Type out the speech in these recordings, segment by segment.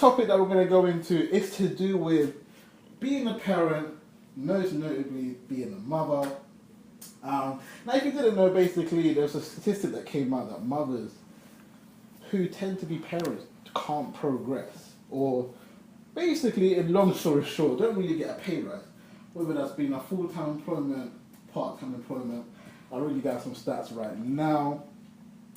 topic that we're going to go into is to do with being a parent, most notably being a mother. Now, if you didn't know, basically, there's a statistic that came out that mothers who tend to be parents can't progress, or basically, in long story short, don't really get a pay rise, whether that's been a full-time employment, part-time employment. I really got some stats right now.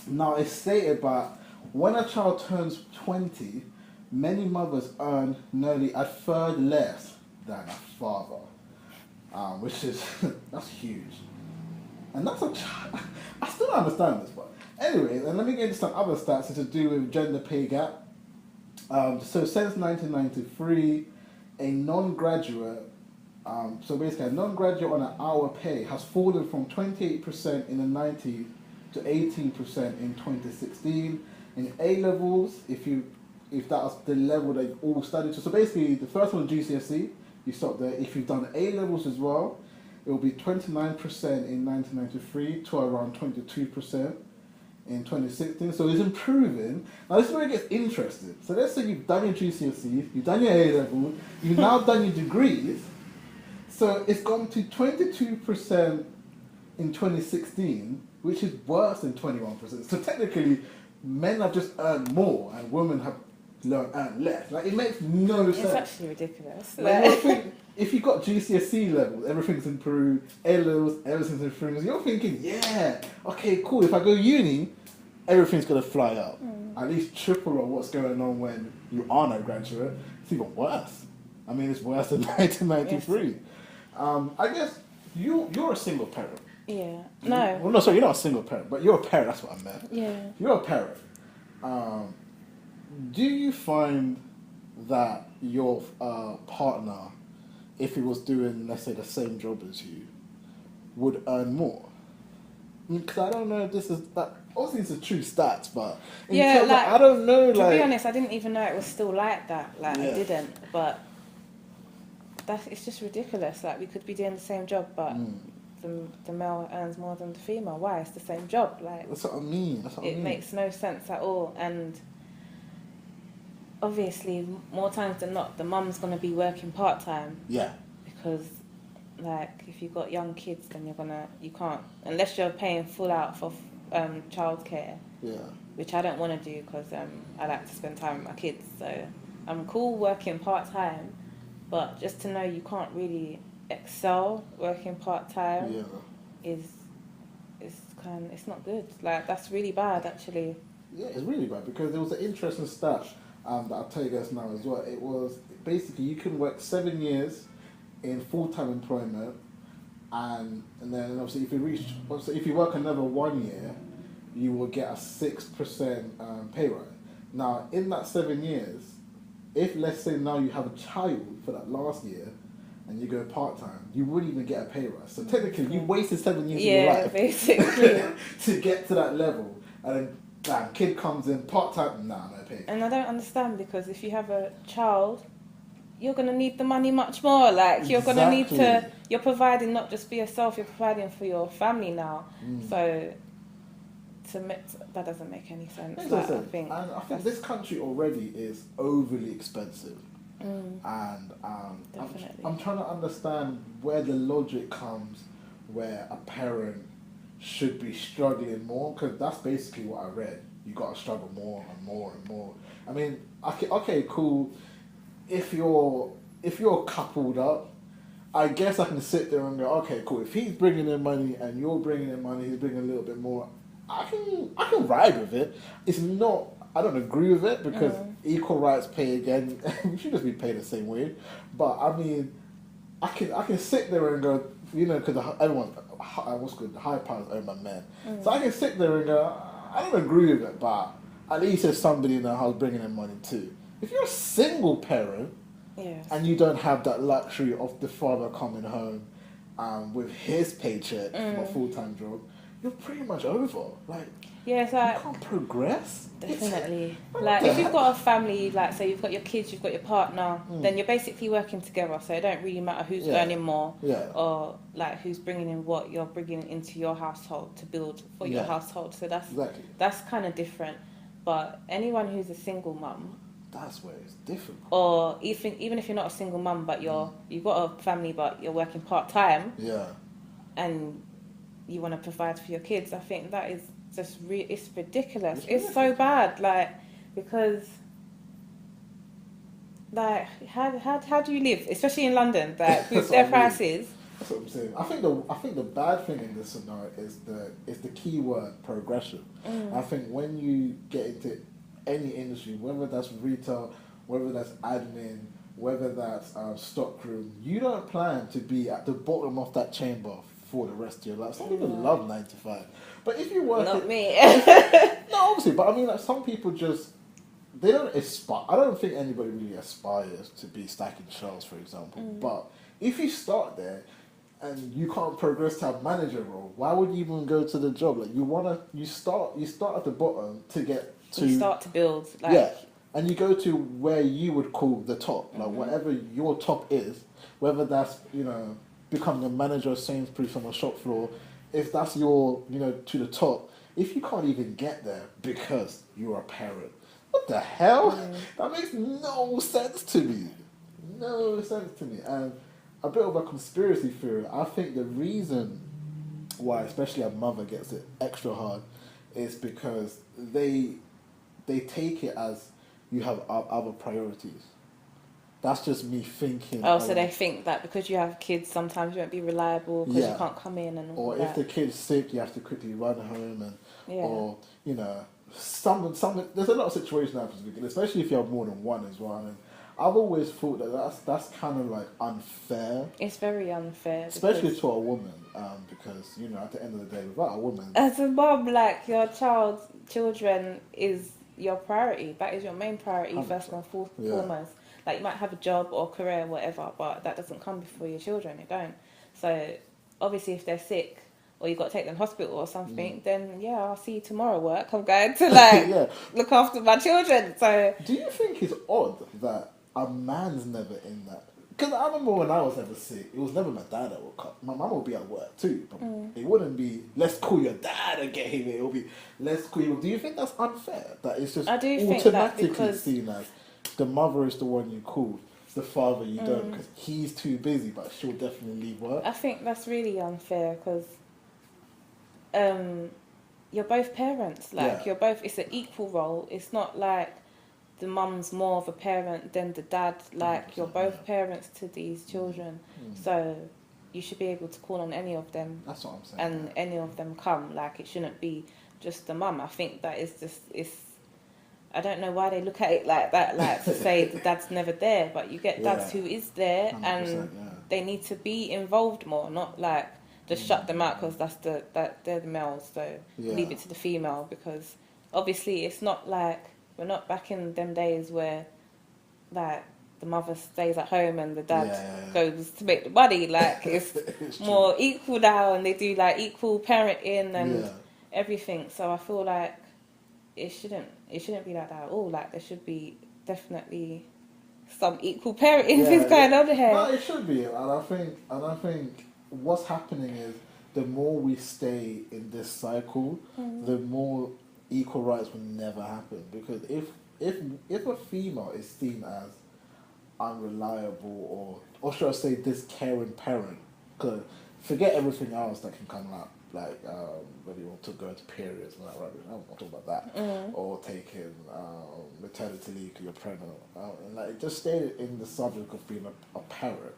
Now, it's stated that when a child turns 20, many mothers earn nearly a third less than a father, which is, that's huge. And that's I still don't understand this, but anyway, and let me get into some other stats to do with gender pay gap. So since 1993, a non-graduate, so basically a non-graduate on an hour pay has fallen from 28% in the 90s to 18% in 2016. In A-levels, if that was the level they all studied to, so basically the first one GCSE, you stop there. If you've done A-levels as well, it will be 29% in 1993 to around 22% in 2016. So it's improving. Now this is where it gets interesting. So let's say you've done your GCSE, you've done your A-level, you've now done your degrees. So it's gone to 22% in 2016, which is worse than 21%. So technically, men have just earned more and women have earned less. Like, it makes no sense. It's actually ridiculous. Like, if you got GCSE levels, everything's improved, A-levels, everything's improved, you're thinking, yeah, okay, cool, if I go uni, everything's going to fly up. At least triple of what's going on when you are no graduate. It's even worse. I mean, it's worse than 1993. Yes. I guess you're a single parent. Yeah. No. Well, no, sorry, you're not a single parent, but you're a parent, that's what I meant. Yeah. You're a parent. Do you find that your partner, if he was doing, let's say, the same job as you, would earn more? Because I don't know if this is that. Obviously, it's a true stats, but in terms of, I don't know. To be honest, I didn't even know it was still like that. I didn't. But it's just ridiculous. Like, we could be doing the same job, but the male earns more than the female. Why? It's the same job. Like, that's what I mean. It makes no sense at all. And obviously, more times than not, the mum's going to be working part-time. Yeah. Because, like, if you've got young kids, then you can't, unless you're paying full out for childcare. Yeah. Which I don't want to do because I like to spend time with my kids. So I'm cool working part-time, but just to know you can't really excel working part-time it's not good. Like, that's really bad, actually. Yeah, it's really bad, because there was an interesting stat that I'll tell you guys now as well. It was basically you can work 7 years in full-time employment, and then obviously if you work another 1 year, you will get a 6% pay rise. Now, in that 7 years, if let's say now you have a child for that last year and you go part-time, you wouldn't even get a pay rise. So technically, you wasted 7 years of your life basically to get to that level. And then that kid comes in part-time, no pay. And I don't understand, because if you have a child, you're going to need the money much more. Like, you're going to need to, you're providing not just for yourself, you're providing for your family now. So that doesn't make any sense. I think this country already is overly expensive. And I'm trying to understand where the logic comes where a parent should be struggling more, because that's basically what I read. You got to struggle more and more and more. I mean, okay, cool. If you're coupled up, I guess I can sit there and go, okay, cool. If he's bringing in money and you're bringing in money, he's bringing a little bit more. I can ride with it. It's not. I don't agree with it, because equal rights pay again. We should just be paid the same way. But I mean, I can sit there and go, because everyone, what's good, the high powers own by men. So I can sit there and go, I don't agree with it, but at least there's somebody in the house bringing in money too. If you're a single parent and you don't have that luxury of the father coming home with his paycheck from a full-time job, you're pretty much over. Like, you can't progress. Definitely. Like, if you've got a family, like, say you've got your kids, you've got your partner, then you're basically working together. So it don't really matter who's earning more or like who's bringing in what you're bringing into your household to build for your household. So that's kind of different. But anyone who's a single mum, That's where it's different. Or even if you're not a single mum, but you've got a family, but you're working part time, Yeah. and you want to provide for your kids, I think that is just it's ridiculous. It's It's so bad, like, because like how do you live, especially in London, like with their prices? That's what I'm saying. I think the bad thing in this scenario is the key word progression. I think when you get into any industry, whether that's retail, whether that's admin, whether that's stockroom, you don't plan to be at the bottom of that chamber for the rest of your life. Some people love 9 to 5, but if you work, Not me. no, obviously, but I mean, like, some people just, they don't aspire. I don't think anybody really aspires to be stacking shelves, for example. But if you start there and you can't progress to a manager role, why would you even go to the job? Like, you start at the bottom to get to, you start to build, like, yeah, and you go to where you would call the top, like whatever your top is, whether that's, you know, becoming a manager of Sainsbury's on the shop floor, if that's your, you know, to the top. If you can't even get there because you're a parent, what the hell? That makes no sense to me. No sense to me. And a bit of a conspiracy theory, I think the reason why especially a mother gets it extra hard is because they take it as you have other priorities. That's just me thinking. Oh, so they think that because you have kids, sometimes you won't be reliable because you can't come in and all or that. if the kid's sick, you have to quickly run home, and Yeah. or, you know, some there's a lot of situations that happen, especially if you have more than one as well. And I've always thought that that's kind of like unfair. It's very unfair, Especially to a woman, because, you know, at the end of the day, without a woman, as a mom, like, your children is your priority. That is your main priority, 100%. first and foremost. Like, you might have a job or career, whatever, but that doesn't come before your children. It don't. So obviously, if they're sick or you've got to take them to hospital or something, then yeah, I'll see you tomorrow. Work. I'm going to like look after my children. So do you think it's odd that a man's never in that? Because I remember when I was ever sick, it was never my dad that would come. My mum would be at work too. But it wouldn't be, let's call your dad and get him. It would be, let's call you. Do you think that's unfair? That it's just I do think that automatically because seen as the mother is the one you call, the father you don't, because he's too busy, but she'll definitely leave work. I think that's really unfair because you're both parents. Like, you're both, it's an equal role. It's not like the mum's more of a parent than the dad. Like, you're both parents to these children. So you should be able to call on any of them. That's what I'm saying. And any of them come. Like, it shouldn't be just the mum. I think that is just, I don't know why they look at it like that, like to say the dad's never there, but you get dads who is there and they need to be involved more, not like just shut them out because they're the males, so leave it to the female, because obviously it's not like, we're not back in them days where like the mother stays at home and the dad goes to make the money. Like, it's more equal now, and they do like equal parenting and everything. So I feel like it shouldn't be like that at all. Like, there should be definitely some equal parenting things going on here. No, it should be, and I think what's happening is the more we stay in this cycle, the more equal rights will never happen. Because if a female is seen as unreliable, or should I say this caring parent, because forget everything else that can come up, like whether you want to go into periods, I don't want to talk about that, or taking maternity leave because you're pregnant, and like, just stay in the subject of being a parent.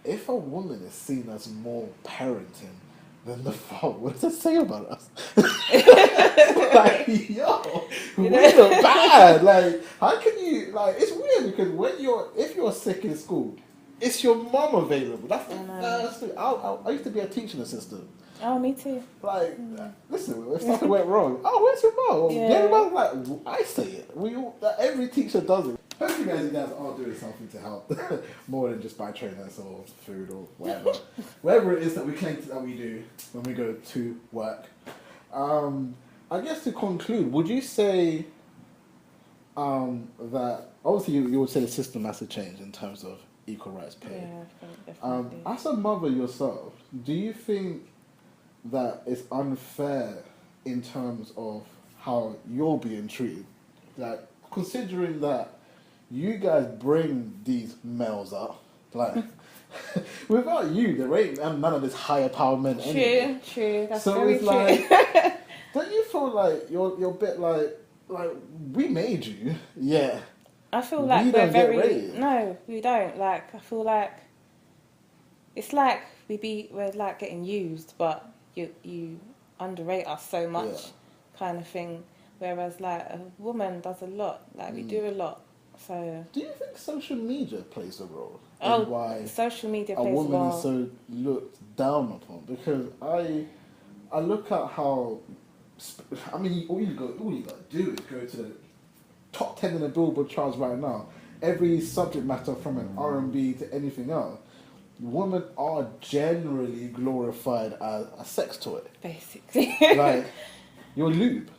If a woman is seen as more parenting than the father, what does it say about us? Like, yo, we look bad. Like, how can you, like, it's weird because if you're sick in school, it's your mum available. That's the first thing. I used to be a teaching assistant. Oh, me too. Like, listen, if something went wrong, oh, where's your mum? Yeah. Your mum's like, I say it. Every teacher does it. Hope you guys are doing something to help more than just buy trainers or food or whatever. Whatever it is that we claim that we do when we go to work. I guess to conclude, would you say that, obviously you would say the system has to change in terms of equal rights pay. Yeah, I think definitely. As a mother yourself, do you think that it's unfair in terms of how you're being treated? Like, considering that you guys bring these males up. Like, without you, there ain't none of this higher power men anyway. True. That's so very it's true. like, don't you feel like you're a bit like we made you? Yeah. I feel like we we're don't get very... rated. No, we don't. Like, I feel like it's like we're like getting used, but you underrate us so much, kind of thing. Whereas like a woman does a lot, like we do a lot. So do you think social media plays a role in oh, why social media a plays woman a role. is so looked down upon? Because I look at how, I mean, all you got to do is go to the top 10 in the Billboard charts right now. Every subject matter from an R&B to anything else, women are generally glorified as a sex toy. Basically. Like, you're lube.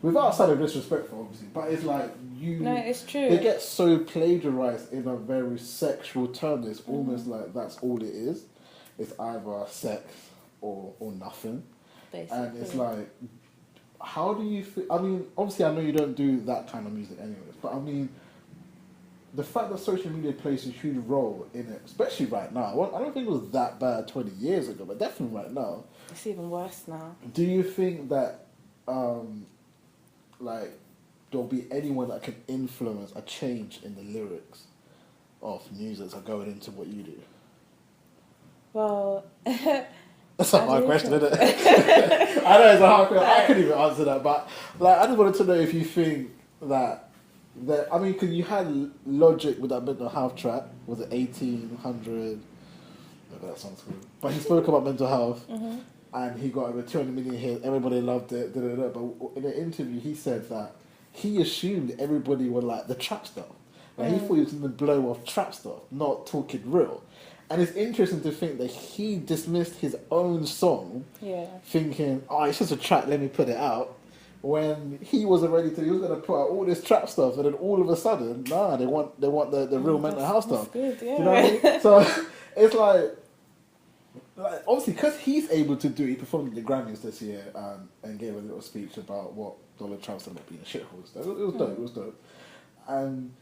Without sounding disrespectful, obviously, but it's like No, it's true. They get so plagiarized in a very sexual term. It's almost like that's all it is. It's either sex or nothing. Basically. And it's like, how do you feel? I mean, obviously, I know you don't do that kind of music anyways, but I mean, the fact that social media plays a huge role in it, especially right now. Well, I don't think it was that bad 20 years ago, but definitely right now. It's even worse now. Do you think that, like, there'll be anyone that can influence a change in the lyrics of music that are going into what you do? Well, that's a hard question, isn't it? I know it's a hard question. I couldn't even answer that, but like, I just wanted to know if you think that I mean, because you had Logic with that mental health track, was it 1800? That sounds cool. But he spoke about mental health, and he got over 200 million hits. Everybody loved it. But in an interview, he said that he assumed everybody would like the trap stuff. Like, he thought he was going to blow off trap stuff, not talking real. And it's interesting to think that he dismissed his own song, thinking, "Oh, it's just a track. Let me put it out." When he wasn't ready to, he was going to put out all this trap stuff, and then all of a sudden, nah, they want the real mental health stuff. Good, yeah. You know what I mean? So it's like obviously, because he's able to do it, he performed at the Grammys this year and gave a little speech about what Donald Trump said about being a shithole. It was dope. It was dope. And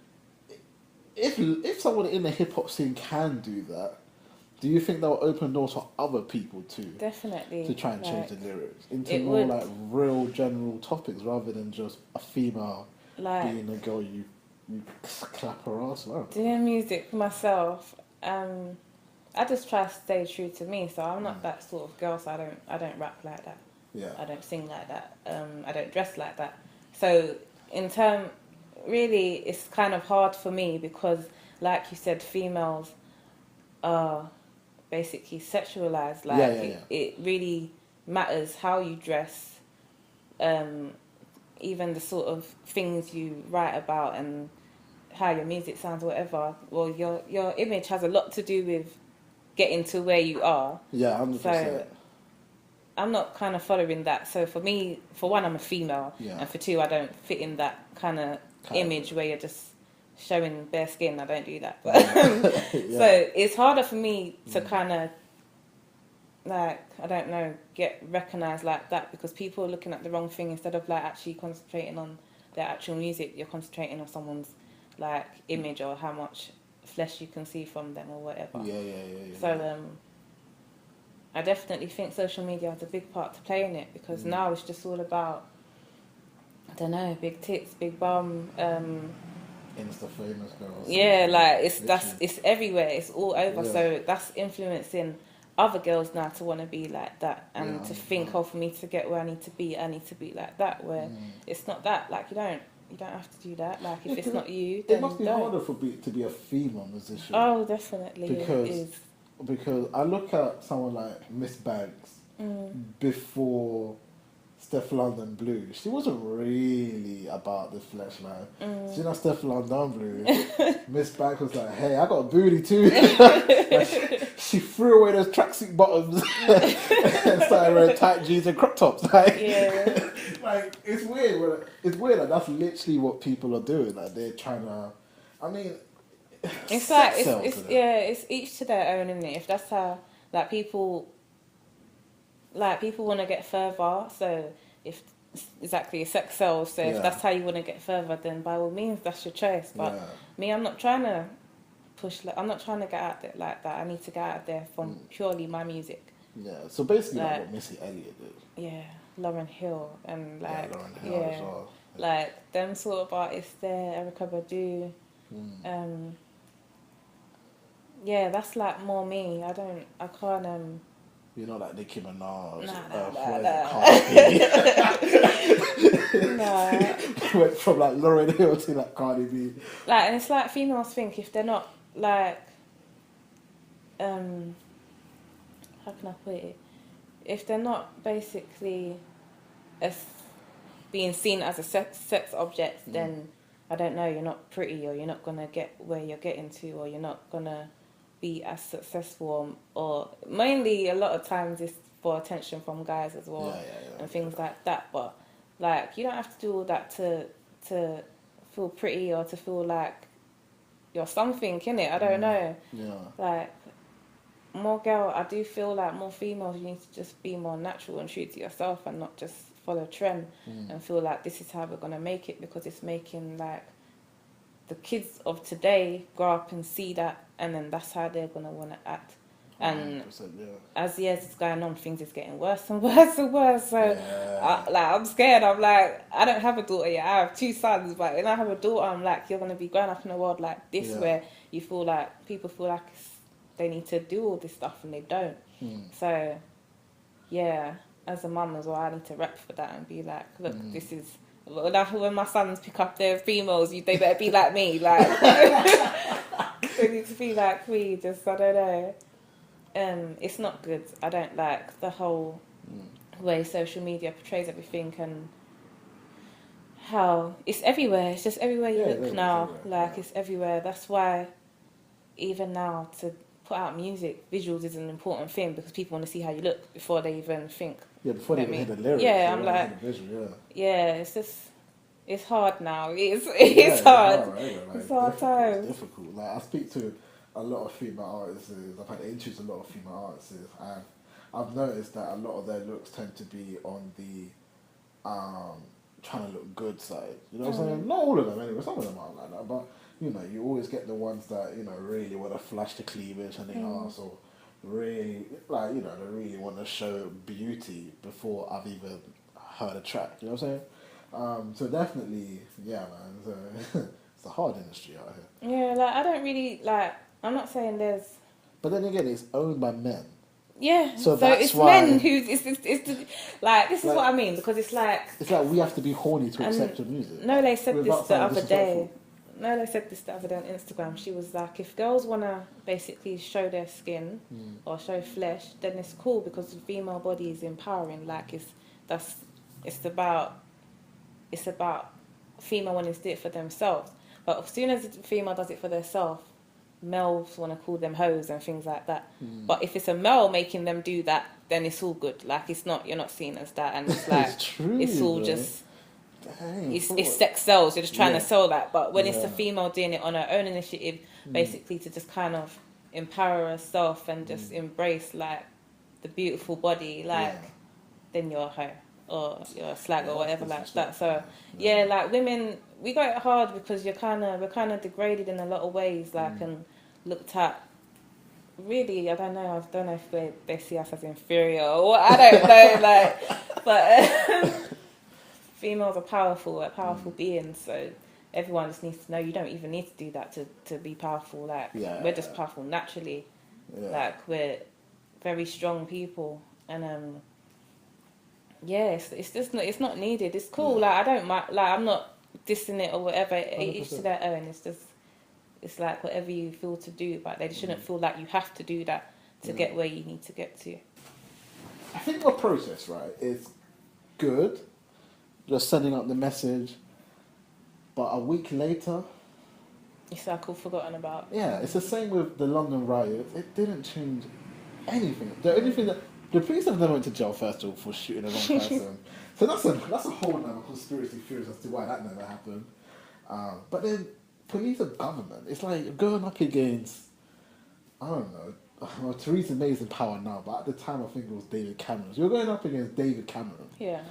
if someone in the hip hop scene can do that, do you think that will open doors for other people too? Definitely. To try and change the lyrics into more like real general topics rather than just a female being a girl you clap her ass around. Doing music myself, I just try to stay true to me. So I'm not that sort of girl. So I don't rap like that. Yeah. I don't sing like that. I don't dress like that. So really, it's kind of hard for me because, like you said, females are basically sexualized. Like it really matters how you dress, even the sort of things you write about and how your music sounds, whatever. Well, your image has a lot to do with getting to where you are. Yeah, 100%. So I'm not kind of following that. So for me, for one, I'm a female, and for two, I don't fit in that kind of image where you're just showing bare skin. I don't do that. But so it's harder for me to kind of, like, I don't know, get recognised like that because people are looking at the wrong thing. Instead of like actually concentrating on their actual music, you're concentrating on someone's like image or how much flesh you can see from them or whatever. So I definitely think social media has a big part to play in it because now it's just all about, I don't know, big tits, big bum, Insta famous girls. Yeah, like it's everywhere. It's all over. Yeah. So that's influencing other girls now to want to be like that and to think, oh, for me to get where I need to be like that. Where it's not that. Like you don't have to do that. Like if it's not you, then it must be harder to be a female musician. Oh, definitely. Because I look at someone like Miss Banks before Steph London Blue. She wasn't really about the flesh line. You know, Steph London Blue. Miss Banks was like, "Hey, I got a booty too." she threw away those tracksuit bottoms and started wearing tight jeans and crop tops. Like it's weird. It's weird. Like, that's literally what people are doing. Like they're trying to. I mean, it's like it's each to their own, isn't it? If that's how people want to get further. So if exactly, sex sells. So if that's how you want to get further, then by all means, that's your choice. But me, I'm not trying to push. I'm not trying to get out there like that. I need to get out there from purely my music. Yeah. So basically, like what Missy Elliott did. Yeah, Lauryn Hill and like Lauryn Hill as well. Like them sort of artists there, Erykah Badu. Yeah, that's like more me. I can't. You know, like Nicki Minaj. Nah. Went from like Lauryn Hill to like Cardi B. Like, and it's like females think if they're not like, how can I put it? If they're not basically being seen as a sex object, then I don't know, you're not pretty, or you're not gonna get where you're getting to, or you're not gonna be as successful, or mainly a lot of times it's for attention from guys as well, and things like that. But like, you don't have to do all that to feel pretty or to feel like you're something, innit? I don't know. Yeah. Like, I do feel like more females, you need to just be more natural and true to yourself and not just follow trend and feel like this is how we're going to make it, because it's making like the kids of today grow up and see that, and then that's how they're going to want to act. And as years is going on, things is getting worse and worse and worse. So I'm scared. I'm like, I don't have a daughter yet. I have 2 sons, but when I have a daughter, I'm like, you're going to be growing up in a world like this where you feel like people feel like they need to do all this stuff and they don't. So yeah, as a mum as well, I need to rep for that and be like, look, this is when my sons pick up their females, they better be like me. Like they need to be like me. Just I don't know. It's not good. I don't like the whole way social media portrays everything and how it's everywhere. It's just everywhere you look now. It's everywhere. That's why even now to put out music, visuals is an important thing, because people want to see how you look before they even think. Yeah, before they even hear the lyrics. Yeah, I'm like, it's just, it's hard now. It's hard. It's hard time. It's difficult. Like, I speak to a lot of female artists. I've had to introduce a lot of female artists, and I've noticed that a lot of their looks tend to be on the trying to look good side. You know what I'm saying? Not all of them anyway. Some of them aren't like that, but you know, you always get the ones that, you know, really want to flash the cleavage and the arse, or really, like, you know, they really want to show beauty before I've even heard a track. You know what I'm saying? So definitely, yeah, man. So it's a hard industry out here. Yeah, like, I don't really, like, I'm not saying there's... But then again, it's owned by men. Yeah, so it's why, men who... Like, this is what I mean, because it's like... It's like we have to be horny to accept your music. No, they said this the other day. No, they said this the other day on Instagram. She was like, if girls want to basically show their skin or show flesh, then it's cool, because the female body is empowering. Like, it's about female wanting to do it for themselves. But as soon as the female does it for themselves, males want to call them hoes and things like that. But if it's a male making them do that, then it's all good. Like, it's not, you're not seen as that, and it's like, it's all just... Dang, it's sex sells. You're just trying to sell that. But when it's a female doing it on her own initiative, basically to just kind of empower herself and just embrace like the beautiful body, like then you're a hoe or you're a slag or whatever like that. So like women, we got it hard because we're kind of degraded in a lot of ways, like and looked at. Really, I don't know if they see us as inferior or what. I don't know, like, but. Females are powerful beings, so everyone just needs to know you don't even need to do that to be powerful. Like, we're just powerful naturally. Like, we're very strong people, and it's just it's not needed. It's cool. Like, I don't mind. Like, I'm not dissing it or whatever. Each to their own. It's like whatever you feel to do, but they shouldn't feel like you have to do that to get where you need to get to. I think the process, right, is good. Just sending out the message, but a week later, it's like all forgotten about. Yeah, it's the same with the London riots. It didn't change anything. The only thing that the police have never went to jail first of all for shooting the wrong person. So that's a whole other conspiracy theory as to why that never happened. But then police are government. It's like going up against, I don't know. Well, Theresa May's in power now, but at the time I think it was David Cameron. So you're going up against David Cameron. Yeah.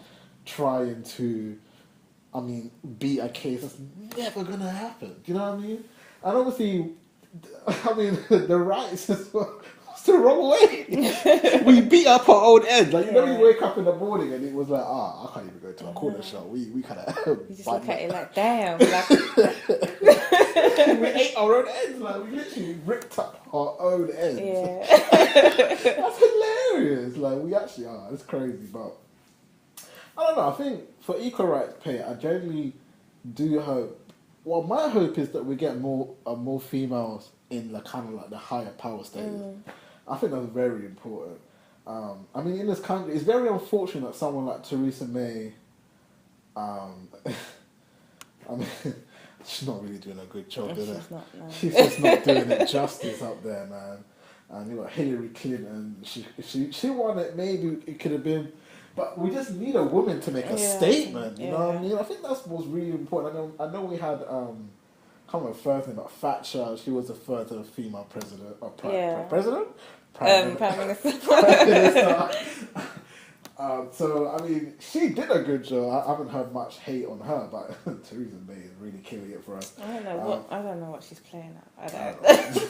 trying to, I mean, beat a case that's never going to happen. Do you know what I mean? And obviously, I mean, the rights is what's the wrong way? We beat up our own end. Like, you know, you wake up in the morning and it was like, I can't even go to a corner show. We kind of... You just look at it like, damn. Like... we ate our own ends. Like, we literally ripped up our own ends. Yeah. That's hilarious. Like, we actually are. It's crazy, but... I don't know. I think for equal rights pay, I genuinely do hope... Well, my hope is that we get more females in the kind of like the higher power status. I think that's very important. I mean, in this country, it's very unfortunate that someone like Theresa May, I mean, she's not really doing a good job, is it? She's not, no. She's just not doing it justice up there, man. And you know, Hillary Clinton, she won it. Maybe it could have been, but we just need a woman to make a statement. You know what I mean? I think that's what's really important. I know we had. Can't remember first name, but Thatcher. She was the first female president or president. Prime Minister. So I mean, she did a good job. I haven't heard much hate on her, but Theresa May is really killing it for us. I don't know what she's playing at. I don't know.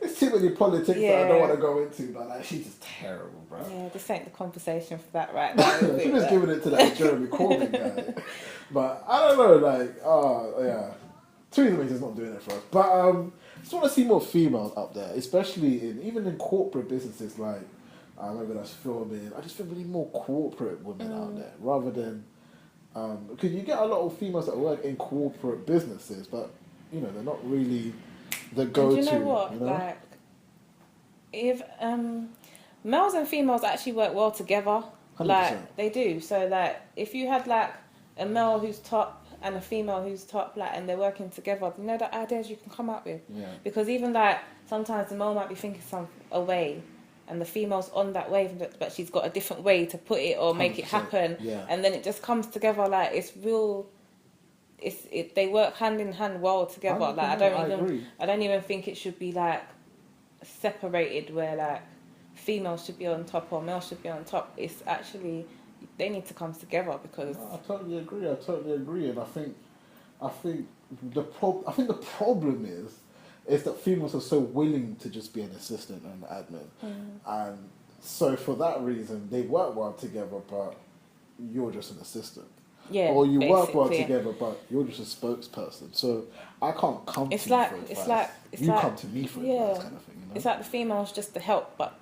It's too many politics that I don't want to go into, but like, she's just terrible, bro. Yeah, this ain't the conversation for that right now. She was giving it to that Jeremy Corbyn guy. But I don't know, like, Theresa May's just not doing it for us. But I just want to see more females up there, especially even in corporate businesses, like, whether that's filming. I just think we need more corporate women out there, rather than, because you get a lot of females that work in corporate businesses, but, you know, they're not really the go-to. Do you know what? You know? Like, if males and females actually work well together, 100%. like they do. So like, if you had like a male who's top and a female who's top, like, and they're working together, you know the ideas you can come up with. Yeah. Because even like sometimes the male might be thinking a way, and the female's on that wave, but she's got a different way to put it or make it happen. Yeah. And then it just comes together. Like, it's real. They work hand in hand well together. Like, I don't even think it should be like separated where like females should be on top or males should be on top. It's actually, they need to come together because I totally agree, and I think the problem is that females are so willing to just be an assistant and an admin, and so for that reason they work well together, but you're just an assistant. Yeah, or you work well together, but you're just a spokesperson. So I can't come to you for advice. You come to me for advice, kind of thing. You know? It's like the female's just to help, but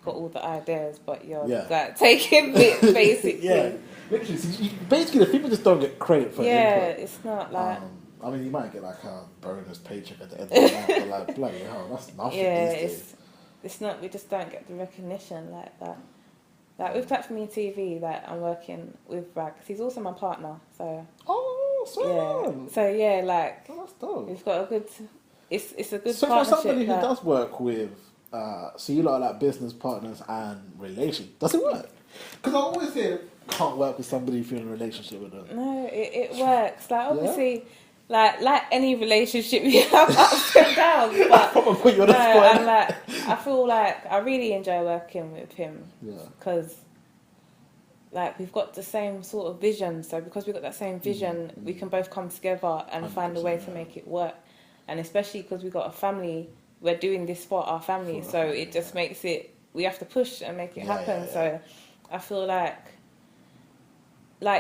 got all the ideas, but you're like taking it basically. Yeah, literally. So basically, the female just don't get credit for input. It's not like. I mean, you might get like a bonus paycheck at the end of the month, but like, bloody hell, that's nothing these days. It's not. We just don't get the recognition like that. Like with Platform TV, like I'm working with Brad, because he's also my partner. So sweet. So yeah, like that's dope. We've got a good. It's a good. So for somebody who does work with, so you lot are like business partners and relations, does it work? Because I always hear can't work with somebody if you're in a relationship with them. No, it works. Like obviously. Like any relationship, you have ups and downs. But put you on the spot. And like I feel like I really enjoy working with him. Because like we've got the same sort of vision. So because we've got that same vision, we can both come together and find a way to make it work. And especially because we've got a family, we're doing this for our family. So it just makes it. We have to push and make it happen. So I feel like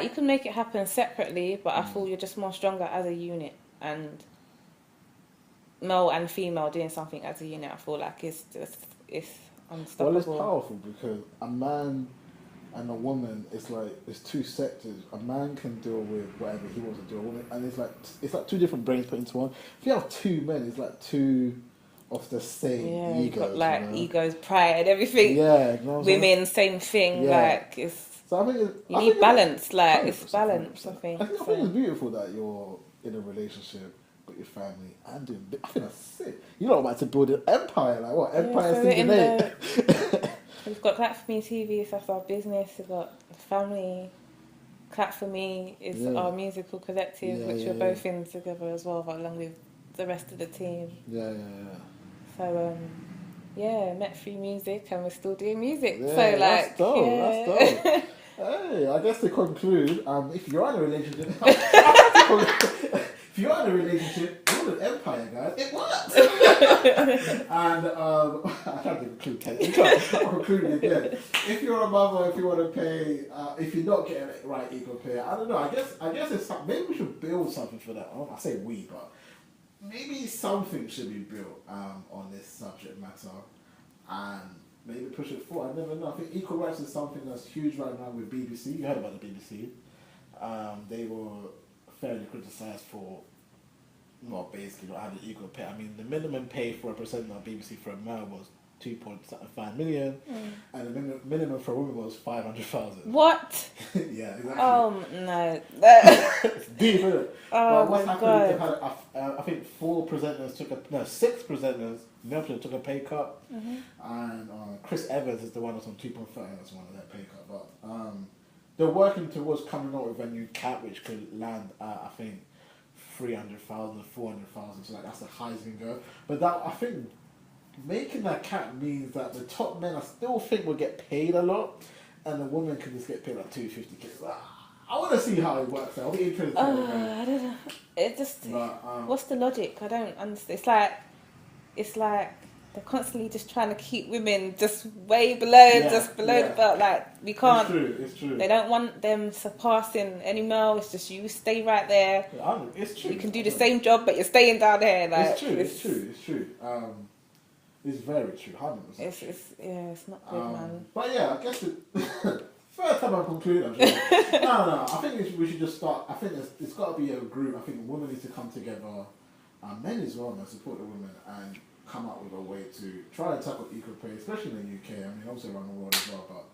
you can make it happen separately, but I feel you're just more stronger as a unit, and male and female doing something as a unit, I feel like it's unstoppable. Well, it's powerful because a man and a woman, it's two sectors. A man can deal with whatever he wants to do, a woman, and it's like two different brains put into one. If you have two men, it's like two of the same egos. Got egos, pride, everything. Yeah, you know women, same thing. Like it's. So I think you need balance, like it's balance. I think it's beautiful that you're in a relationship with your family and doing. I think that's sick. You're not about to build an empire, like what? Empire Season 8. We've got Clap For Me TV, so that's our business. We've got family. Clap For Me is our musical collective, which we're both in together as well, along with the rest of the team. So met through music, and we're still doing music. Yeah, so like, that's dope. Hey, I guess to conclude, if you're in a relationship, if you're in a relationship, build an empire, guys. It works. And I can't conclude. I'll conclude it again. If you're a mother, if you want to pay, if you're not getting it right, equal pay. I don't know. I guess it's maybe we should build something for that. I say we, but maybe something should be built on this subject matter, and maybe push it forward. I never know. I think equal rights is something that's huge right now with BBC. You heard about the BBC. They were fairly criticised for, well, basically not having equal pay. I mean, the minimum pay for a presenter on BBC for a male was 2.5 million, and the minimum for a woman was 500,000. What? Yeah, exactly. Oh no. It's deep, isn't it? Oh but what's my happened? God. They've had, I think 6 presenters. Milton took a pay cut, and Chris Evans is the one that's on 2.5. That's one of that pay cut. But they're working towards coming up with a new cap which could land at, I think, 300,000, 400,000. So like that's the highest you can go. But that, I think, making that cap means that the top men I still think will get paid a lot, and the women can just get paid like 250k. I want to see how it works out. I'll be interested. I don't know. It just. But, what's the logic? I don't understand. It's like they're constantly just trying to keep women just way below, the belt. Like we can't. It's true. They don't want them surpassing any male. It's just you stay right there. Yeah, it's true. You can do the same job, but you're staying down there. Like, it's true. It's very true. 100%. It's not good, man. But yeah, I guess first time I conclude. I'm sure. No. I think we should just start. I think it's got to be a group. I think women need to come together. Men as well, and support the women and come up with a way to try and tackle equal pay, especially in the UK. I mean, also around the world as well, but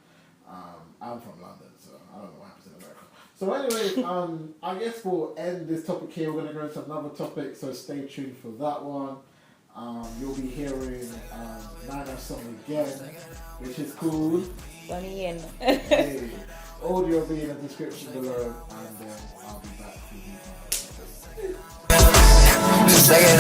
I'm from London, so I don't know what happens in America. So anyway, I guess we'll end this topic here. We're going to go into another topic, so stay tuned for that one. You'll be hearing Nyny's song again, which is called Bunny in. Hey. Audio will be in the description below, and then I'll be back with you. Just take it